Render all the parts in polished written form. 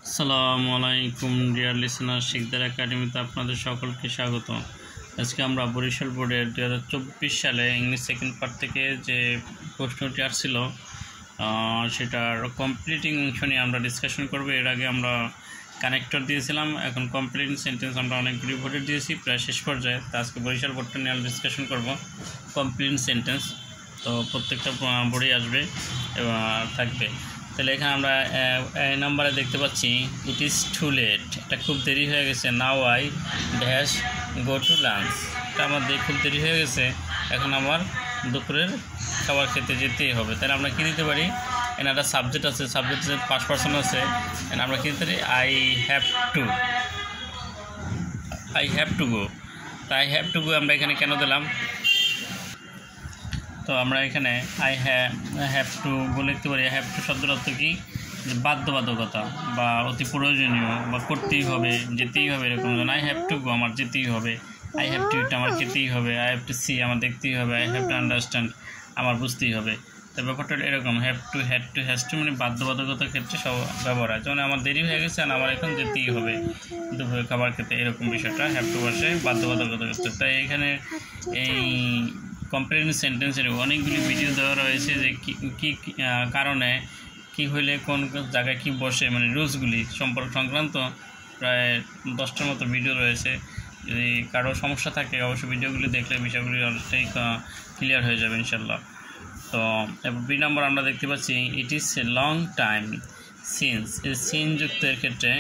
আসসালামু আলাইকুম deer listener, Sikdar একাডেমিতে আপনাদের সকলকে স্বাগত। আজকে আমরা বরিশাল বোর্ডের 2024 সালে ইংলিশ সেকেন্ড পার্ট থেকে যে প্রশ্নটি আসছিল সেটার কমপ্লিটিং অংশ নিয়ে আমরা ডিসকাশন করব। এর আগে আমরা কানেক্টর দিয়েছিলাম, এখন কমপ্লিটিং সেন্টেন্স আমরা অনেকগুলি বোর্ডে দিয়েছি, প্রায় শেষ পর্যায়ে। তো আজকে বরিশাল বোর্ডটা নিয়ে ডিসকাশন করব কমপ্লিটিং সেন্টেন্স। তো প্রত্যেকটা বোর্ডেই আসবে এবং থাকবে। তাহলে এখানে আমরা নাম্বারে দেখতে পাচ্ছি ইট ইজ টু লেট, এটা খুব দেরি হয়ে গেছে। Now I dash go to lunch, এটা আমার খুব দেরি হয়ে গেছে, এখন আমার দুপুরের খাবার খেতে যেতেই হবে। তাহলে আমরা কী দিতে পারি, এখানে একটা সাবজেক্ট আছে, সাবজেক্টের পাস্ট পারসন আছে, আমরা কী দিতে পারি আই হ্যাভ টু গো। তো আই হ্যাভ টু গো আমরা এখানে কেন দিলাম, তো আমরা এখানে আই হ্যাভ টু গো লিখতে পারি। হ্যাভ টু শব্দের অর্থ কি, বাধ্যবাধকতা বা অতি প্রয়োজনীয় বা করতেই হবে, যেতেই হবে, এরকম। আই হ্যাভ টু গো আমার যেতেই হবে, আই হ্যাভ টু ইট আমার খেতেই হবে, আই হ্যাভ টু সি আমার দেখতেই হবে, আই হ্যাভ টু আন্ডারস্ট্যান্ড আমার বুঝতেই হবে। তো ব্যাপারটা এরকম, হ্যাভ টু হ্যাজ টু মানে বাধ্যবাধকতার ক্ষেত্রে সব ব্যবহার হয়। যেমন আমার দেরি হয়ে গেছে আর আমার এখন যেতেই হবে দুপুরে খাবার খেতে, এরকম বিষয়টা হ্যাভ টু বসে বাধ্যবাধকতা ক্ষেত্রে। তাই এখানে এই কমপ্লিটিং সেন্টেন্সের অনেকগুলি ভিডিও দেওয়া রয়েছে যে কী কারণে কি হইলে কোন জায়গায় কি বসে, মানে রুলসগুলি সংক্রান্ত প্রায় 10টার মতো ভিডিও রয়েছে। যদি কারো সমস্যা থাকে অবশ্যই ভিডিওগুলি দেখলে বিষয়গুলি অনেকটাই ক্লিয়ার হয়ে যাবে ইনশাল্লাহ। তো বি নম্বর আমরা দেখতে পাচ্ছি it is a long time since. এই সিনযুক্তের ক্ষেত্রে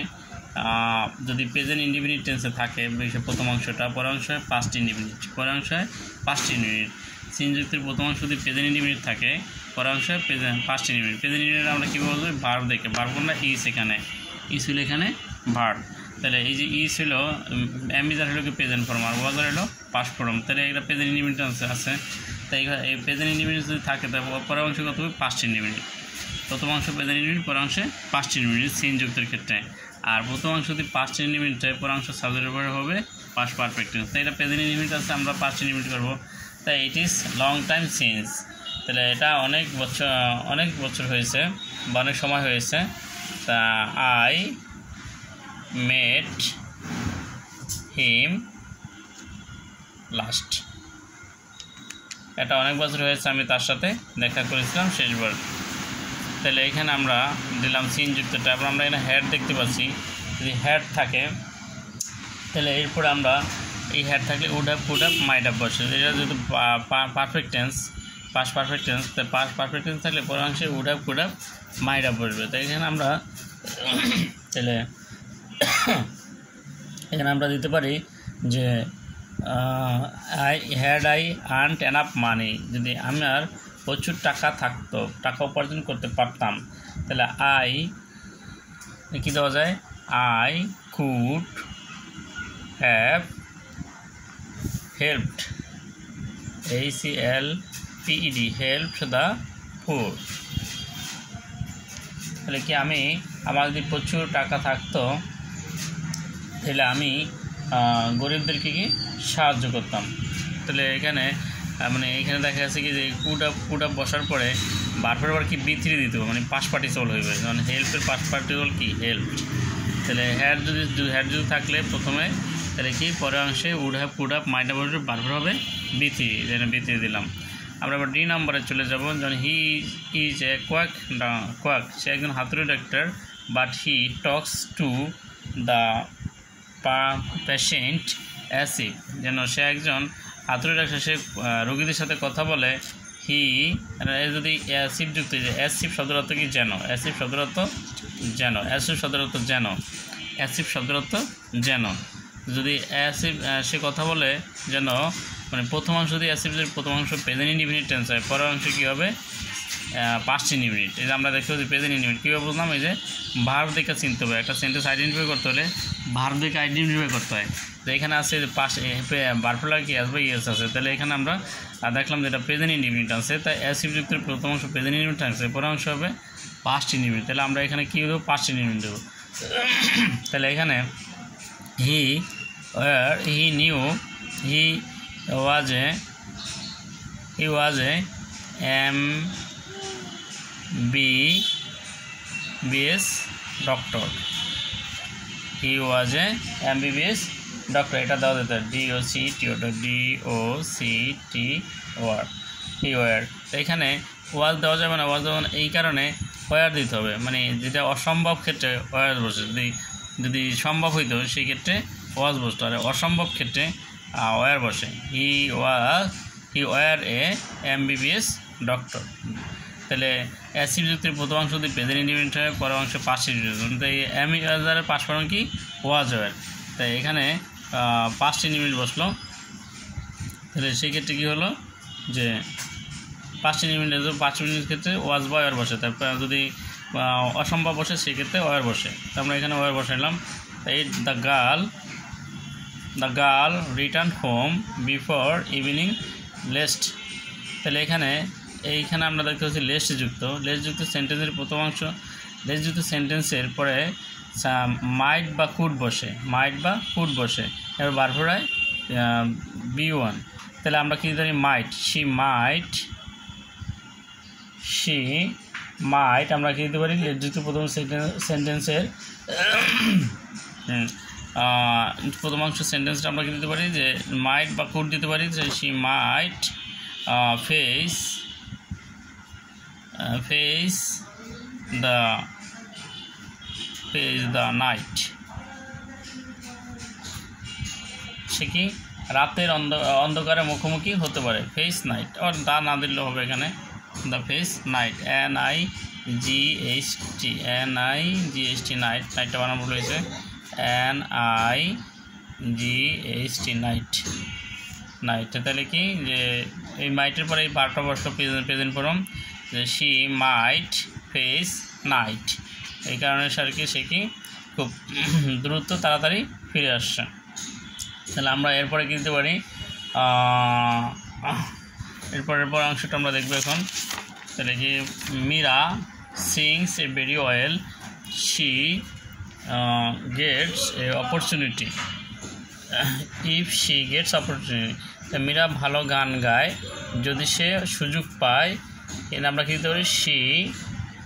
যদি প্রেজেন্ট ইনডিফিনিট টেন্সে থাকে প্রথম অংশটা, পরের অংশ হয় পাস্ট ইনডিফিনিট, পরের অংশ হয় পাস্ট ইনডিফিনিট। সিনযুক্তের প্রথম অংশ যদি প্রেজেন্ট ইনডিফিনিট থাকে, পরের অংশ হয় পাস্ট ইনডিফিনিট। প্রেজেন্ট ইনডিফিনিট আমরা কী বলবো, ভার্ব দেখে, ভার্ব না ইজ, এখানে ইজ হলো এখানে ভার্ব। তাহলে এই যে ইজ হলো অ্যামিজার হলো কি প্রেজেন্ট ফর্ম, আর ওয়াজার হলো পাস্ট ফর্ম। তাহলে এটা প্রেজেন্ট ইনডিফিনিট আছে। তাই এই প্রেজেন্ট ইনডিফিনিট যদি থাকে তাহলে পরের অংশ কত হবে, পাস্ট ইনডিফিনিট। প্রথম অংশ প্রেজেন্ট ইনডিফিনিট, পরের অংশে পাস্ট ইনডিফিনিট সিনযুক্তের ক্ষেত্রে। আর প্রথম অংশ যদি পাস্ট ইনডিফিনিট হয়, পরের অংশ সাবজেক্টের উপরে হবে পাস্ট পারফেক্ট টেন্স। তাই এটা প্রেজেন্ট ইনডিফিনিট আছে, আমরা পাস্ট ইনডিফিনিট করবো। তাই it is long time since, তাহলে এটা অনেক বছর হয়েছে বা অনেক সময় হয়েছে। তা আই মেট হিম লাস্ট, এটা অনেক বছর হয়েছে আমি তার সাথে দেখা করেছিলাম শেষবার। তাহলে এখানে আমরা দিলাম সিনযুক্তটা। তারপর আমরা এখানে হ্যাড দেখতে পাচ্ছি, যদি হ্যাড থাকে তাহলে এরপরে আমরা এই হ্যাড থাকলে উড হ্যাভ মাইট হ্যাভ বসে। এটা যেহেতু perfect tense, past perfect tense, তাই পারফেক্ট টেন্স থাকলে পরের অংশে উড হ্যাভ মাইট হ্যাভ বসবে। তাই এখানে আমরা তাহলে এখানে আমরা দিতে পারি যে আই আর্নড এনাফ মানি, যদি আমার প্রচুর টাকা থাকতো, টাকা উপার্জন করতে পারতাম, তাহলে আই কী দেওয়া যায়, I could have helped, HELPED helped the poor. তাহলে কি আমার যদি প্রচুর টাকা থাকতো তাহলে আমি গরিবদেরকে কি সাহায্য করতাম। তাহলে এখানে মানে এখানে দেখা যাচ্ছে কি যে কুড আপ বসার পরে বারবার কি B3 দিতে হবে, মানে পাস্ট পার্টিসিপল হইবে, মানে হেল্পের পাস্ট পার্টিসিপল কি হেল্প। তাহলে হ্যাড যদি থাকলে প্রথমে, তাহলে কি পরের অংশে উড হ্যাভ মাইট হ্যাভ বারবার হবে B3, যেন B3 দিলাম। আমরা এবার ডি নম্বরে চলে যাব। যেমন হি ইজ এ কোয়াক, সে একজন হাতুড়ি doctor, but he Tux to the patient as if, যেন সে একজন হাতুড়ি ডাক্তার, সে রোগীদের সাথে কথা বলে। হি যদি অ্যাসিভ যুক্ত, অ্যাসিভ শব্দের অর্থ কি, যেন। অ্যাসিভ শব্দের অর্থ যেন, অ্যাসিভ শব্দের অর্থ যেন, অ্যাসিভ শব্দের অর্থ যেন। যদি অ্যাসিভ সে কথা বলে যেন, মানে প্রথম অংশ যদি অ্যাসিভ, যদি প্রথম অংশ প্রেজেন্ট ইনডিফিনিট টেন্স হয়, পরের অংশ কী হবে, পাস্ট ইনডিফিনিট। এই যে আমরা দেখতে পাচ্ছি প্রেজেন্ট ইনডিফিনিট কীভাবে বুঝলাম, এই যে ভার্ব দেখে চিনতে হবে। একটা সেন্টেন্স আইডেন্টিফাই করতে হলে ভার্ব দেখে আইডেন্টিফাই করতে হয়। তো এখানে আছে যে পাস্ট ভার্বটা কি আসবে, ইয়েস আছে। তাহলে এখানে আমরা দেখলাম যে এটা প্রেজেন্ট ইনডিফিনিট আছে, তাই অ্যাসিভ যুক্তের প্রথম অংশ প্রেজেন্ট ইনডিফিনিট আছে, পরের অংশ হবে পাস্ট ইনডিফিনিট। তাহলে আমরা এখানে কী দেবো, পাস্ট ইনডিফিনিট দেবো। তাহলে এখানে he knew he was A MBBS doctor. He was A MBBS doctor, এটা দেওয়া যেত DOCTOR হি ওয়ার। তো এখানে ওয়াজ দেওয়া যাবে না, ওয়াজ দেওয়া এই কারণে ওয়ার দিতে হবে, মানে যেটা অসম্ভব ক্ষেত্রে ওয়ার বসে, যদি সম্ভব হইতো সেই ক্ষেত্রে ওয়াজ বসতো, আর অসম্ভব ক্ষেত্রে ওয়ার বসে। হি ওয়ার এ এমবিবিএস ডক্টর। তাহলে অ্যাসিড যুক্তির প্রথম অংশ যদি প্রেজেন্ট ইন্ডিপেন্ডেন্ট হয়, পরের অংশ পাস্ট ইন্ডিপেন্ডেন্ট। তো এই ওয়াজের পাস্ট ফর্ম কি ওয়াজ ওয়ার, তাই এখানে পাস্ট ইন্ডিপেন্ডেন্ট বসলো। তাহলে সেই ক্ষেত্রে কী হলো যে পাস্ট ইন্ডিপেন্ডেন্ট 5 মিনিটের ক্ষেত্রে ওয়াজ বা ওয়ার বসে, তারপর যদি অসম্ভব বসে সেক্ষেত্রে ওয়ার বসে। তো আমরা এখানে ওয়ার বসাইলাম। তাই the girl return home before evening lest. তাহলে এইখানে আমরা দেখতে পাচ্ছি লেস্টযুক্ত সেন্টেন্সের প্রথম অংশ, লেস্টযুক্ত সেন্টেন্সের পরে মাইট বা কুড বসে, এবার বারবার হয় B1। তাহলে আমরা কি জানি মাইট, শি মাইট আমরা কি দিতে পারি লেস্টযুক্ত প্রথম সেন্টেন্সের প্রথম অংশ সেন্টেন্সটা আমরা কি দিতে পারি যে মাইট বা কুড দিতে পারি, যে she might face the night. সে কি রাতের অন্ধকারে মুখোমুখি হতে পারে, ফেস নাইট, আর দা না দিলেও হবে এখানে, the face night, NIGHT night, নাইটটা বানানো রয়েছে NIGHT নাইট। তাহলে কি যে এই মাইটের পরে এই পার্টটা বসলো প্রেজেন্ট ফর্ম, যে শি মাইট ফেস নাইট। এই কারণে সে কি খুব দ্রুত তাড়াতাড়ি ফিরে আসছে। তাহলে আমরা এরপরে কি দিতে পারি, এরপরের অংশটা আমরা দেখবো এখন। তাহলে কি Meera sings a very well, she gets a opportunity if she gets opportunity. Meera ভালো গান গায় যদি সে সুযোগ পায়, এর আমরা কী দিতে পারি শি।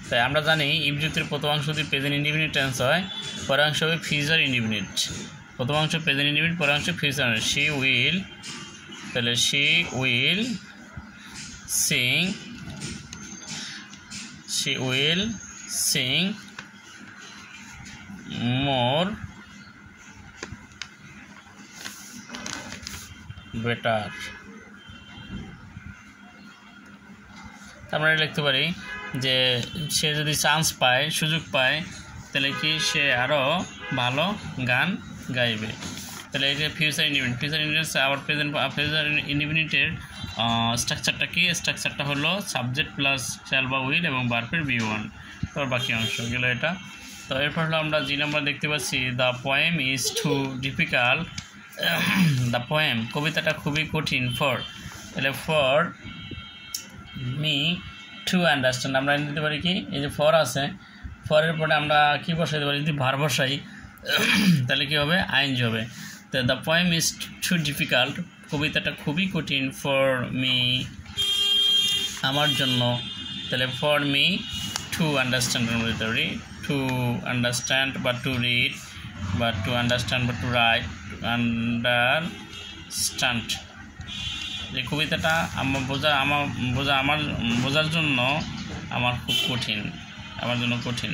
তাই আমরা জানি ইফ যুক্তির প্রথম অংশ যদি প্রেজেন্ট ইন্ডিপেন্ডেন্ট টেন্স হয়, পরের অংশ হবে ফিউচার ইন্ডিপেন্ডেন্ট। প্রথম অংশ প্রেজেন্ট ইন্ডিপেন্ডেন্ট, পরের অংশ ফিউচার। শি উইল, তাহলে she will sing more better. আমরা লিখতে পারি যে সে যদি চান্স পায়, সুযোগ পায়, তাহলে কি সে আরও ভালো গান গাইবে। তাহলে এই যে ফিউচার ইন্ডিপেন্ডেন্ট আবার ফিউচার ইন্ডিপেন্ডেন্টের স্ট্রাকচারটা কি, স্ট্রাকচারটা হলো সাবজেক্ট প্লাস শ্যাল বা উইল এবং ভার্বের B1, তারপর বাকি অংশ গেলো এটা। তো এরপর হলো আমরা যে নাম্বার দেখতে পাচ্ছি, the poem is too difficult, the poem কবিতাটা খুবই কঠিন, তাহলে ফর মি টু আন্ডারস্ট্যান্ড আমরা দিতে পারি কি, এই যে ফর আছে, ফরের পরে আমরা কি বসাইতে পারি, যদি ভার বসাই তাহলে কি হবে আইএনজি হবে। তো the poem is too difficult, কবিতাটা খুবই কঠিন, ফর মি আমার জন্য, তাহলে ফর মি টু আন্ডারস্ট্যান্ড আমরা দিতে পারি, টু আন্ডারস্ট্যান্ড বা টু রিড বা টু আন্ডারস্ট্যান্ড বা টু রাইট, আন্ডারস্ট্যান্ড। যে কবিতাটা আমার বোঝার জন্য আমার খুব কঠিন, আমার জন্য কঠিন,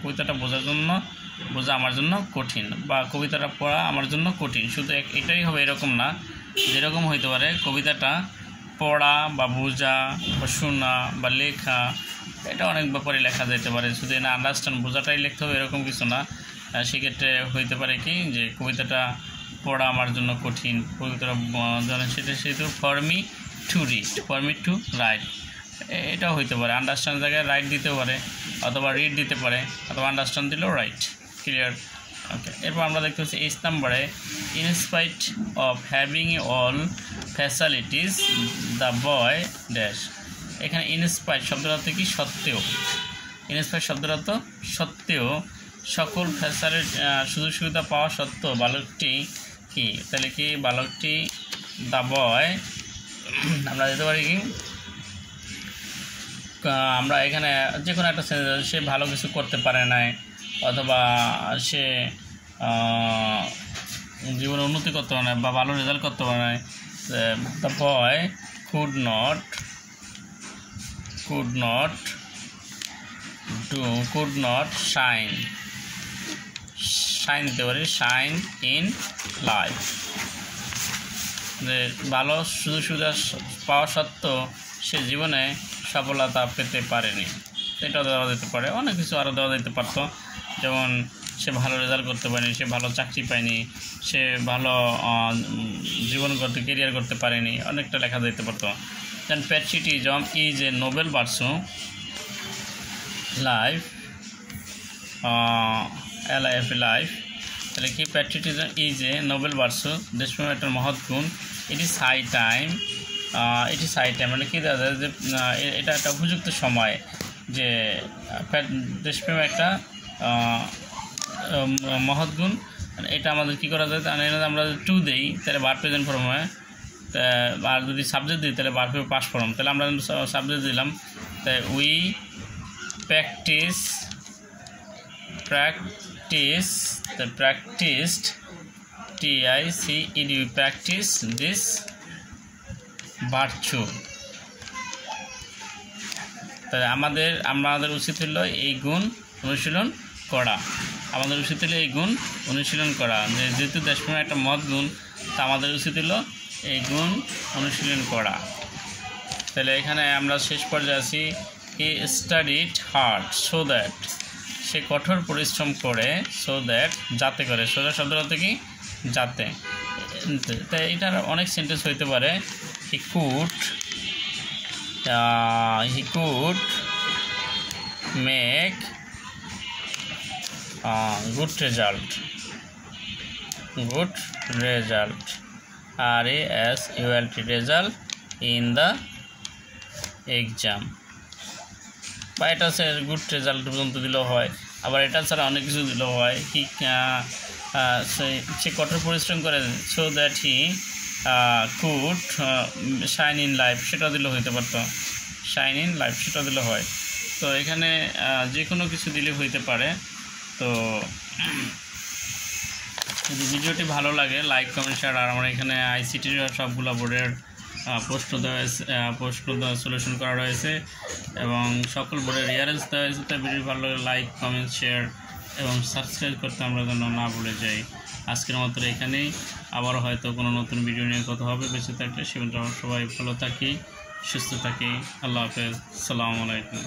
কবিতাটা বোঝা আমার জন্য কঠিন, বা কবিতাটা পড়া আমার জন্য কঠিন। শুধু এটাই হবে এরকম না, যেরকম হইতে পারে কবিতাটা পড়া বা বোঝা বা শোনা বা লেখা, এটা অনেক ব্যাপারে লেখা যেতে পারে, শুধু না আন্ডারস্ট্যান্ড বোঝাটাই লিখতে হবে এরকম কিছু না। সেক্ষেত্রে হইতে পারে কি যে কবিতাটা পড়া আমার জন্য কঠিন, কবিতাটা সেহেতু for me to read, for me two right, এটাও হইতে পারে। আন্ডারস্ট্যান্ড জায়গায় রাইট দিতে পারে, অথবা রিড দিতে পারে, অথবা আন্ডারস্ট্যান্ড দিলেও রাইট। ক্লিয়ার? ওকে। এরপর আমরা দেখতে পাচ্ছি 8 নম্বরে, in spite of having all facilities the boy dash. এখানে ইনস্পাইট শব্দের অর্থ কি, সত্ত্বেও। ইনস্পাইট শব্দের অর্থ সত্ত্বেও, সকল ফ্যাসিলিটি সুযোগ সুবিধা পাওয়া সত্ত্বেও বালকটি কি, তাহলে কি বালকটি দ্য বয় আমরা দিতে পারি কি, আমরা এখানে যে কোনো একটা সে ভালো কিছু করতে পারে নাই, অথবা সে জীবনে উন্নতি করতে পারে না বা ভালো রেজাল্ট করতে পারে না। The boy could not shine দিতে পারি শাইন ইন লাইফ, যে ভালো সুযোগ সুবিধা পাওয়া সত্ত্বেও সে জীবনে সফলতা পেতে পারেনি। এটাও দেওয়া যেতে পারে, অনেক কিছু আরও দেওয়া যেতে পারতো, যেমন সে ভালো রেজাল্ট করতে পারেনি, সে ভালো চাকরি পায়নি, সে ভালো জীবন করতে কেরিয়ার করতে পারেনি, অনেকটা লেখা যেতে পারতো। Then patriotism is a noble virtue life life, তাহলে কি patriotism is a noble virtue, দেশপ্রেম একটা মহৎ গুণ। ইট ইজ হাই টাইম মানে কী দেওয়া যায় যে এটা একটা উপযুক্ত সময় যে দেশপ্রেম একটা মহৎ গুণ। এটা আমাদের কী করা যায়, আমরা টু দেই তাহলে ভার্ব প্রেজেন্ট ফর্ম হয়, আর যদি সাবজেক্ট দিই তাহলে ভার্ব পাস্ট ফর্ম। তাহলে আমরা সাবজেক্ট দিলাম, তাই we practiced TICED, practice this virtue। তাহলে আমাদের উচিত হলো এই গুণ অনুশীলন করা, যেহেতু দেশপ্রেম একটা মহৎ গুণ, তা আমাদের উচিত হলো এই গুণ অনুশীলন করা। তাহলে এখানে আমরা শেষ পর্যায়ে আছি, he studied hard so that, সে কঠোর পরিশ্রম করে, সো দ্যাট যাতে করে, সোজা শব্দের অর্থ কি যাতে। তাই এটার অনেক সেন্টেন্স হইতে পারে, he could make good result RESULT result in the exam, বা এটা হচ্ছে গুড রেজাল্ট পর্যন্ত দিলেও হয়, আবার এটা ছাড়া অনেক কিছু দিলেও হয়। সে কঠোর পরিশ্রম করে, so that he could shine in life, সেটা দিলেও হইতে পারতো, শাইন ইন লাইফ সেটা দিলে হয়। তো এখানে যে কোনো কিছু দিলে হইতে পারে। তো যদি ভিডিওটি ভালো লাগে লাইক কমেন্ট শেয়ার। আর আমার এখানে আইসিটির সবগুলো বোর্ডের প্রশ্ন দেওয়া সলিউশন করা রয়েছে এবং সকল বোর্ডের রিয়ারেন্স দেওয়া হয়েছে। তাই ভিডিও ভালো লাগে লাইক কমেন্ট শেয়ার এবং সাবস্ক্রাইব করতে আমরা যেন না ভুলে যাই। আজকের মতো এখানেই, আবারও হয়তো কোনো নতুন ভিডিও নিয়ে কথা হবে বেঁচে থাকলে। সেখানে সবাই ভালো থাকি, সুস্থ থাকি। আল্লাহ হাফেজ, আসসালামু আলাইকুম।